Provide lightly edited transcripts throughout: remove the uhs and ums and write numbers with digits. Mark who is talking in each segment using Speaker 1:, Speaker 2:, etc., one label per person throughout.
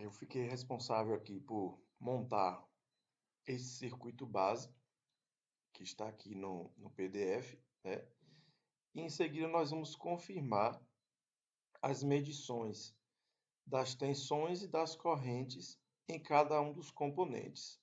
Speaker 1: Eu fiquei responsável aqui por montar esse circuito base, que está aqui no PDF, né? E em seguida nós vamos confirmar as medições das tensões e das correntes em cada um dos componentes.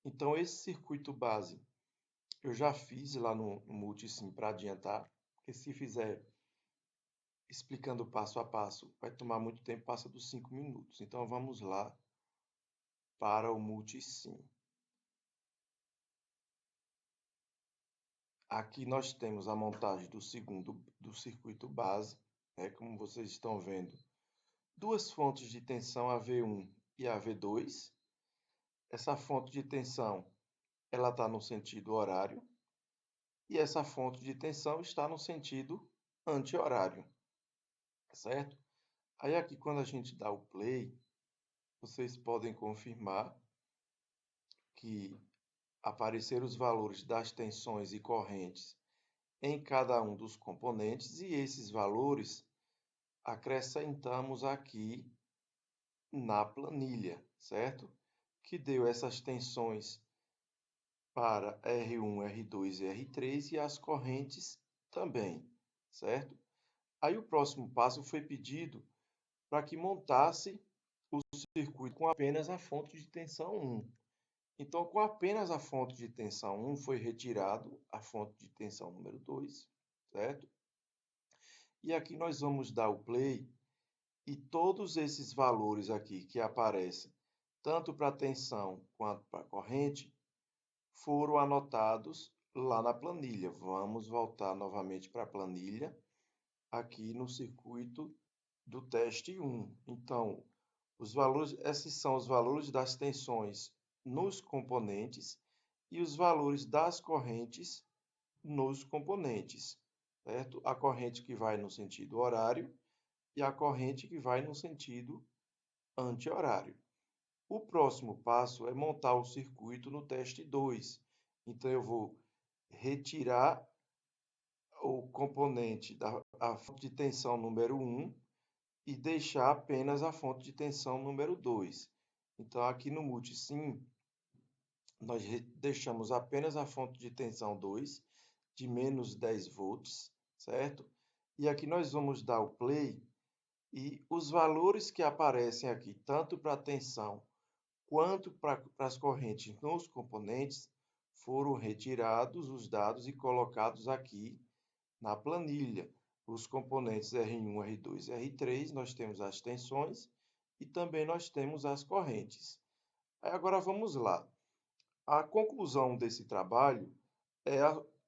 Speaker 1: Então, esse circuito base eu já fiz lá no Multisim para adiantar, porque se fizer explicando passo a passo, vai tomar muito tempo, passa dos 5 minutos. Então, vamos lá para o Multisim. Aqui nós temos a montagem do circuito base, né? Como vocês estão vendo, duas fontes de tensão AV1 e AV2. Essa fonte de tensão ela está no sentido horário e essa fonte de tensão está no sentido anti-horário, certo? Aí aqui quando a gente dá o play, vocês podem confirmar que apareceram os valores das tensões e correntes em cada um dos componentes e esses valores acrescentamos aqui na planilha, certo? Que deu essas tensões para R1, R2 e R3 e as correntes também, certo? Aí o próximo passo foi pedido para que montasse o circuito com apenas a fonte de tensão 1. Então, com apenas a fonte de tensão 1, foi retirado a fonte de tensão número 2, certo? E aqui nós vamos dar o play e todos esses valores aqui que aparecem, tanto para a tensão quanto para a corrente, foram anotados lá na planilha. Vamos voltar novamente para a planilha, aqui no circuito do teste 1. Então, esses são os valores das tensões nos componentes e os valores das correntes nos componentes, certo? A corrente que vai no sentido horário e a corrente que vai no sentido anti-horário. O próximo passo é montar o circuito no teste 2. Então, eu vou retirar o componente da fonte de tensão número 1 e deixar apenas a fonte de tensão número 2. Então, aqui no Multisim, nós deixamos apenas a fonte de tensão 2, de menos 10 volts, certo? E aqui nós vamos dar o play e os valores que aparecem aqui, tanto para a tensão quanto para as correntes nos componentes, foram retirados os dados e colocados aqui na planilha. Os componentes R1, R2 e R3, nós temos as tensões e também nós temos as correntes. Aí agora vamos lá. A conclusão desse trabalho é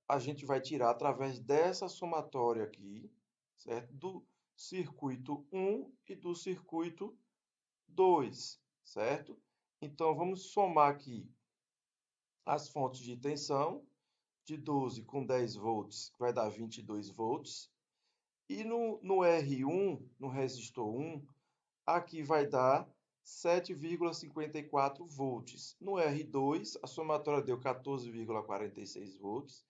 Speaker 1: a gente vai tirar através dessa somatória aqui, certo? Do circuito 1 e do circuito 2, certo? Então, vamos somar aqui as fontes de tensão, de 12 com 10 volts, vai dar 22 volts. E no R1, no resistor 1, aqui vai dar 7,54 volts. No R2, a somatória deu 14,46 volts.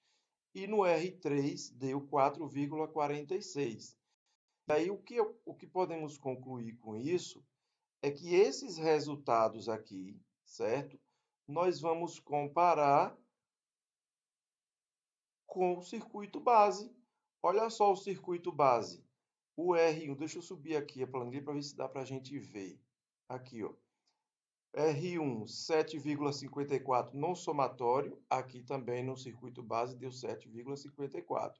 Speaker 1: E no R3, deu 4,46. E aí, o que podemos concluir com isso é que esses resultados aqui, certo? Nós vamos comparar com o circuito base. Olha só o circuito base. O R1, deixa eu subir aqui a planilha para ver se dá para a gente ver. Aqui, ó. R1, 7,54 no somatório. Aqui também no circuito base deu 7,54.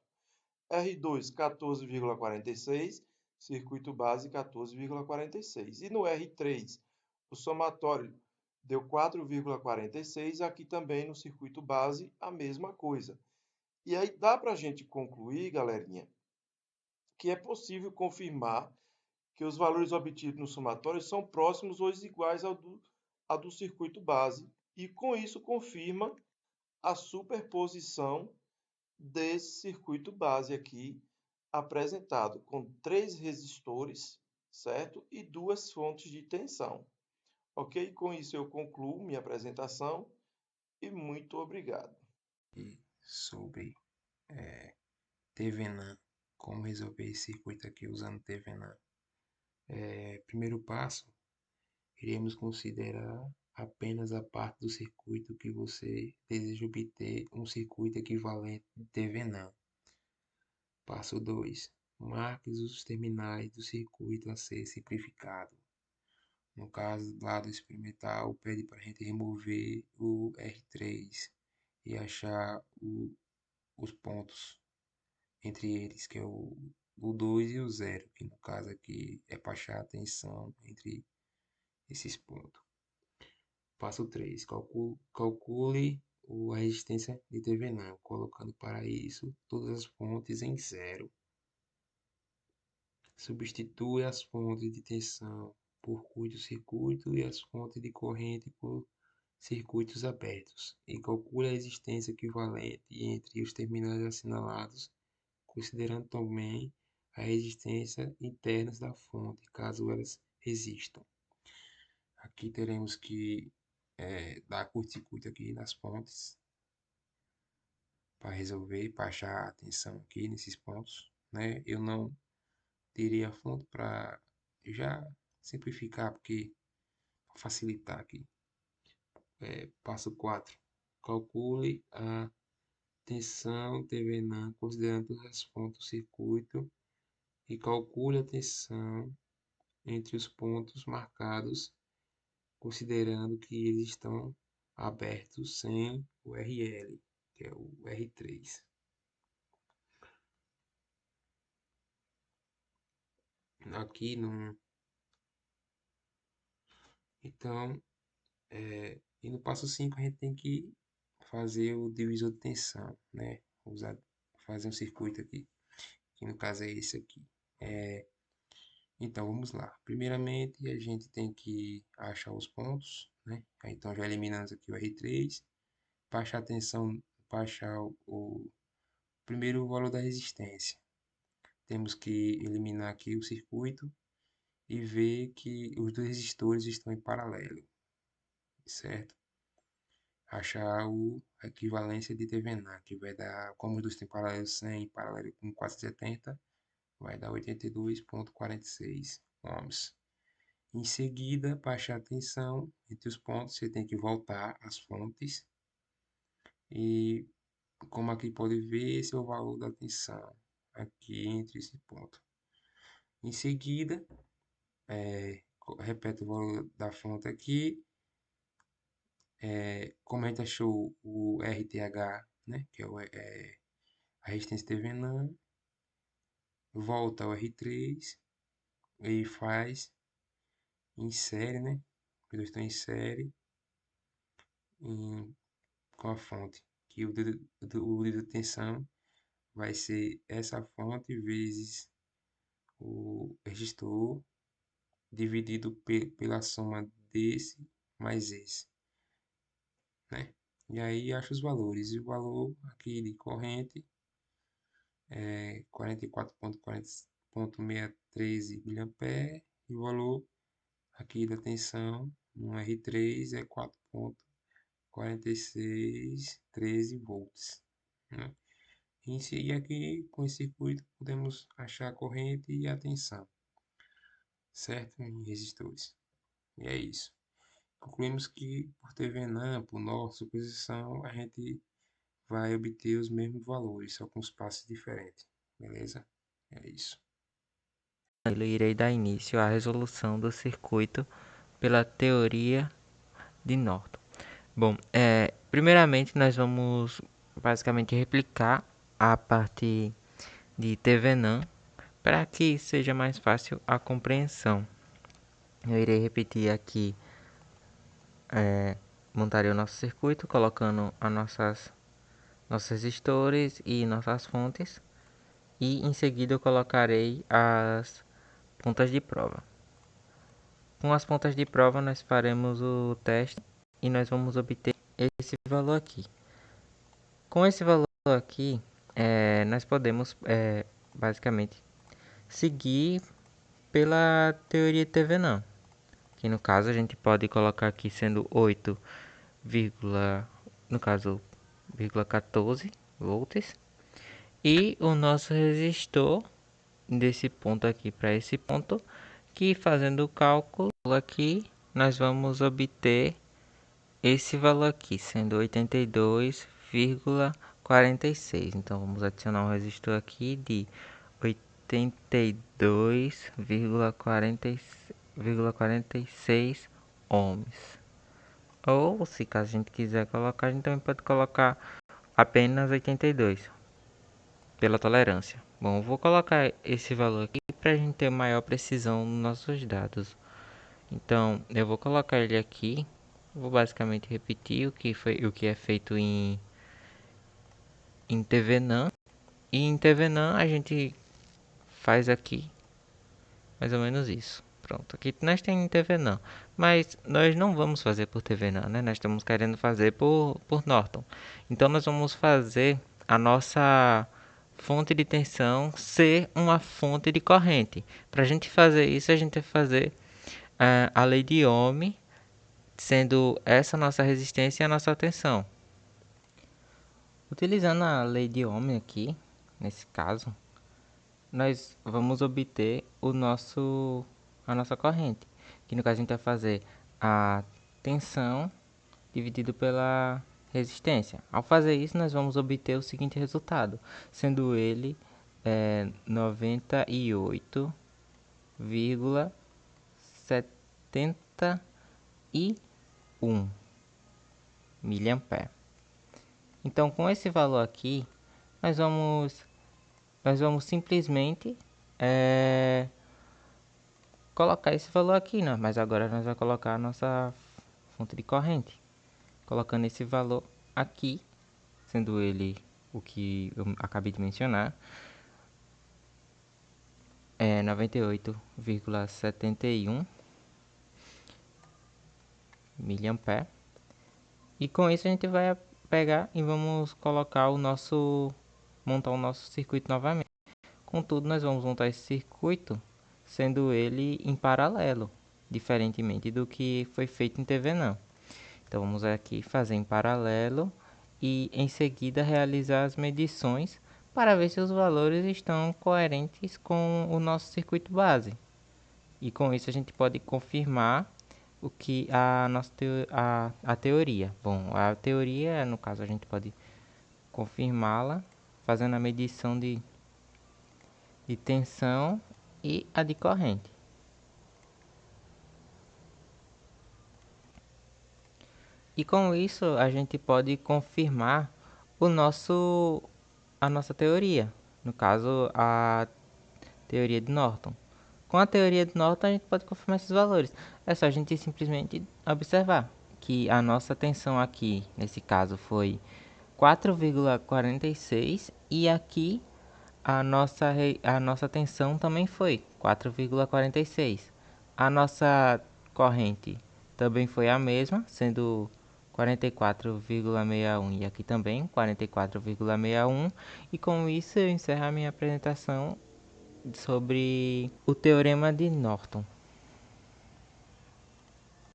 Speaker 1: R2, 14,46. Circuito base, 14,46. E no R3, o somatório deu 4,46. Aqui também no circuito base, a mesma coisa. E aí dá para a gente concluir, galerinha, que é possível confirmar que os valores obtidos no somatório são próximos ou iguais ao do circuito base. E com isso confirma a superposição desse circuito base aqui apresentado, com 3 resistores, certo? E 2 fontes de tensão. Ok? Com isso eu concluo minha apresentação e muito obrigado.
Speaker 2: E sobre Thevenin, como resolver esse circuito aqui usando Thevenin. Primeiro passo iremos considerar apenas a parte do circuito que você deseja obter um circuito equivalente de Thevenin. Passo 2. Marque os terminais do circuito a ser simplificado. No caso, lá do experimental, pede para a gente remover o R3 e achar os pontos entre eles, que é o 2 e o 0, que no caso aqui é para achar a tensão entre esses pontos. Passo 3. Calcule a resistência de Thevenin, colocando para isso todas as fontes em zero. Substitui as fontes de tensão por curto-circuito e as fontes de corrente por circuitos abertos, e calcule a resistência equivalente entre os terminais assinalados, considerando também a resistência internas da fonte, caso elas existam. Aqui teremos que dar curto-circuito aqui nas fontes para resolver, para achar a tensão aqui nesses pontos, né? Eu não teria a fonte para já simplificar, porque para facilitar aqui. Passo 4. Calcule a tensão Thevenin considerando todas as fontes do circuito e calcule a tensão entre os pontos marcados, considerando que eles estão abertos sem o RL, que é o R3. Aqui no Então, e no passo 5 a gente tem que fazer o divisor de tensão, né? Fazer um circuito aqui, que no caso é esse aqui. Então, vamos lá. Primeiramente, a gente tem que achar os pontos, né? Então, já eliminamos aqui o R3. Para achar a tensão, para achar primeiro o valor da resistência. Temos que eliminar aqui o circuito e ver que os dois resistores estão em paralelo, certo? Achar a equivalência de Thevenin, que vai dar, como os dois têm paralelo 100 paralelo com 470, vai dar 82,46 ohms. Em seguida, para achar a tensão entre os pontos, você tem que voltar às fontes. E como aqui pode ver, esse é o valor da tensão aqui entre esse ponto. Em seguida, repete o valor da fonte aqui. Como a gente achou o RTH, né, que é a resistência Thevenin, volta ao R3 e insere, né, os dois estão em série com a fonte, que o dedo de tensão vai ser essa fonte vezes o resistor dividido pela soma desse mais esse, né? E aí acha os valores. E o valor aqui de corrente é 44,613 mA e o valor aqui da tensão no R3 é 4,4613 volts, né? E aqui com esse circuito podemos achar a corrente e a tensão, certo? Em resistores. E é isso. Concluímos que por Thevenin, por nossa suposição, a gente vai obter os mesmos valores, só com espaços diferentes. Beleza? É isso.
Speaker 3: Eu irei dar início à resolução do circuito pela teoria de Norton. Bom, primeiramente nós vamos basicamente replicar a parte de Thevenin para que seja mais fácil a compreensão. Eu irei repetir aqui, montarei o nosso circuito colocando nossos resistores e nossas fontes, e em seguida eu colocarei as pontas de prova. Com as pontas de prova nós faremos o teste e nós vamos obter esse valor aqui. Com esse valor aqui, nós podemos basicamente seguir pela teoria Thevenin, que no caso a gente pode colocar aqui sendo 8, no caso 14 volts, e o nosso resistor desse ponto aqui para esse ponto, que fazendo o cálculo aqui nós vamos obter esse valor aqui, sendo 82,46. Então, vamos adicionar um resistor aqui de 82,46 ohms. Ou, se caso a gente quiser colocar, a gente também pode colocar apenas 82 pela tolerância. Bom, eu vou colocar esse valor aqui para a gente ter maior precisão nos nossos dados. Então, eu vou colocar ele aqui. Vou basicamente repetir o que é feito em TVNAM. E em TVNAM a gente faz aqui mais ou menos isso. Pronto, aqui nós temos TVNAM, mas nós não vamos fazer por TVNAM, né? Nós estamos querendo fazer por Norton. Então nós vamos fazer a nossa fonte de tensão ser uma fonte de corrente. Para a gente fazer isso, a gente vai fazer a lei de Ohm, sendo essa nossa resistência e a nossa tensão. Utilizando a lei de Ohm aqui, nesse caso, nós vamos obter a nossa corrente, que no caso a gente vai fazer a tensão dividido pela resistência. Ao fazer isso, nós vamos obter o seguinte resultado, sendo ele 98,71 miliampere. Então, com esse valor aqui, nós vamos simplesmente colocar esse valor aqui, né? Mas agora nós vamos colocar a nossa fonte de corrente, colocando esse valor aqui, sendo ele o que eu acabei de mencionar, 98,71 miliampere. E com isso a gente vai pegar e vamos colocar montar o nosso circuito novamente. Contudo, nós vamos montar esse circuito sendo ele em paralelo, diferentemente do que foi feito em TVNAM. Então vamos aqui fazer em paralelo e em seguida realizar as medições para ver se os valores estão coerentes com o nosso circuito base. E com isso a gente pode confirmar o que a nossa a teoria. Bom, a teoria, no caso, a gente pode confirmá-la fazendo a medição de tensão e a de corrente. E com isso a gente pode confirmar a nossa teoria, no caso a teoria de Norton. Com a teoria de Norton a gente pode confirmar esses valores. É só a gente simplesmente observar que a nossa tensão aqui, nesse caso, foi 4,46 e aqui a nossa tensão também foi 4,46. A nossa corrente também foi a mesma, sendo 44,61 e aqui também 44,61. E com isso eu encerro a minha apresentação sobre o Teorema de Norton.